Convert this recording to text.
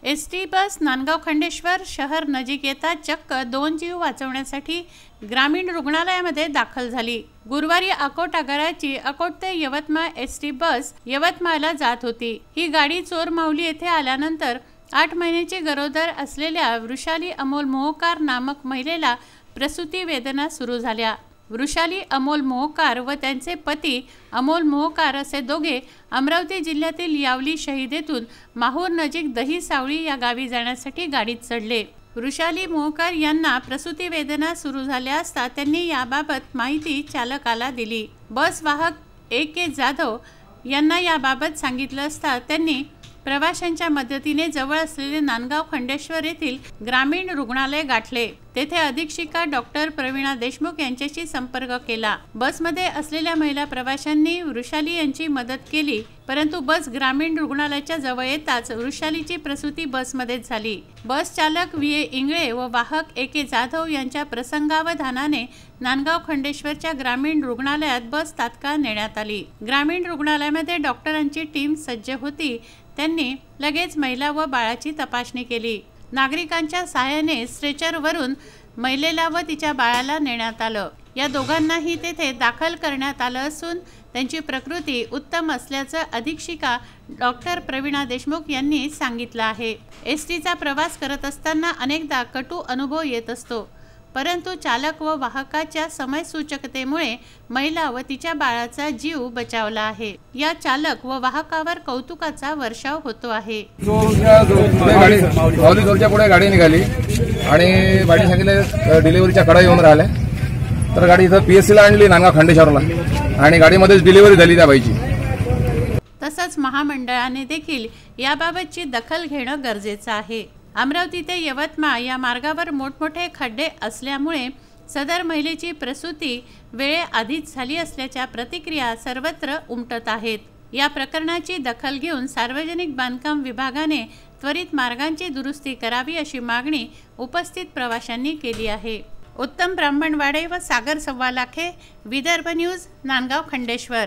ST bus Nandgaon Khandeshwar शहर नजीक येता चक्क 2 जीव वाचवण्यासाठी ग्रामीण रुग्णालयामध्ये दाखल झाली। गुरुवारी अकोट आगाराची अकोट ते यवतमाळ एसटी बस यवतमाळला जात होती। ही गाडी चोरमावली येथे आल्यानंतर 8 महिन्याची गरोदर असलेल्या वृषाली अमोल मोहोकार नामक महिलेला प्रसूती वेदना सुरू झाल्या। वृषाली अमोल मोहोकार व त्यांचे पती अमोल मोहोकार असे दोघे अमरावती जिल्ह्यातील यावली शहीदेतून माहूर नजीक दही सावळी या गावी जाण्यासाठी गाडीत चढले। वृषाली मोहोकार यांना प्रसूती वेदना सुरू झाल्या असता त्यांनी याबाबत माहिती चालकाला दिली। बस वाहक ए.के. जाधव यांना याबाबत सांगितलं असता त्यांनी प्रवाशांच्या मदतीने जवळ असलेले नांदगाव खंडेश्वर येथील ग्रामीण रुग्णालय गाठले। तेथे अधीक्षिका डॉक्टर प्रवीणा देशमुख यांच्याशी संपर्क केला। बसमध्ये असलेल्या महिला प्रवाशांनी वृषाली यांची मदत केली, परंतु बस ग्रामीण रुग्णालयाच्या जवळ येताच वृषालीची प्रसूती बसमध्ये झाली। बस चालक व्ही.ए. इंगळे व वाहक ए.के. जाधव यांच्या प्रसंगावधानाने नांदगाव खंडेश्वरच्या ग्रामीण रुग्णालयात बस तात्काळ नेण्यात आली। ग्रामीण रुग्णालयामध्ये डॉक्टरांची टीम सज्ज होती। त्यांनी लगेच महिला व बाळाची तपासणी केली। नागरिकांच्या सहाय्याने स्ट्रेचरवरून महिलेला व तिच्या बाळाला नेण्यात आलं। या दोघांनाही तेथे दाखल करण्यात आलं असून त्यांची प्रकृती उत्तम असल्याचं अधीक्षिका डॉक्टर प्रवीणा देशमुख यांनी सांगितलं आहे। एसटीचा प्रवास करत असताना अनेकदा कटू अनुभव येत असतो, परंतु चालक व वाहकाच्या समयसूचकतेमुळे महिला व तिच्या बाळाचा जीव बचावला आहे। या चालक व वाहकावर कौतुकाचा वर्षाव होतो आहे। पुढे गाडी निघाली आणि गाडी सांगितले डिलिव्हरीच्या कडा येऊन राहिल्या, तर गाडी इथं पीएससीला आणली नांदगाव खंडेश्वरला आणि गाडीमध्येच डिलिव्हरी झाली त्या बाईची। तसंच महामंडळाने देखील याबाबतची दखल घेणं गरजेचं आहे। अमरावती ते यवतमाळ या मार्गावर मोठमोठे खड्डे असल्यामुळे सदर महिलेची प्रसूती वेळेआधीच झाली असल्याच्या प्रतिक्रिया सर्वत्र उमटत आहेत। या प्रकरणाची दखल घेऊन सार्वजनिक बांधकाम विभागाने त्वरित मार्गांची दुरुस्ती करावी अशी मागणी उपस्थित प्रवाशांनी केली आहे। उत्तम ब्राह्मणवाडे व सागर सव्वालाखे, विदर्भ न्यूज, नांदगाव खंडेश्वर।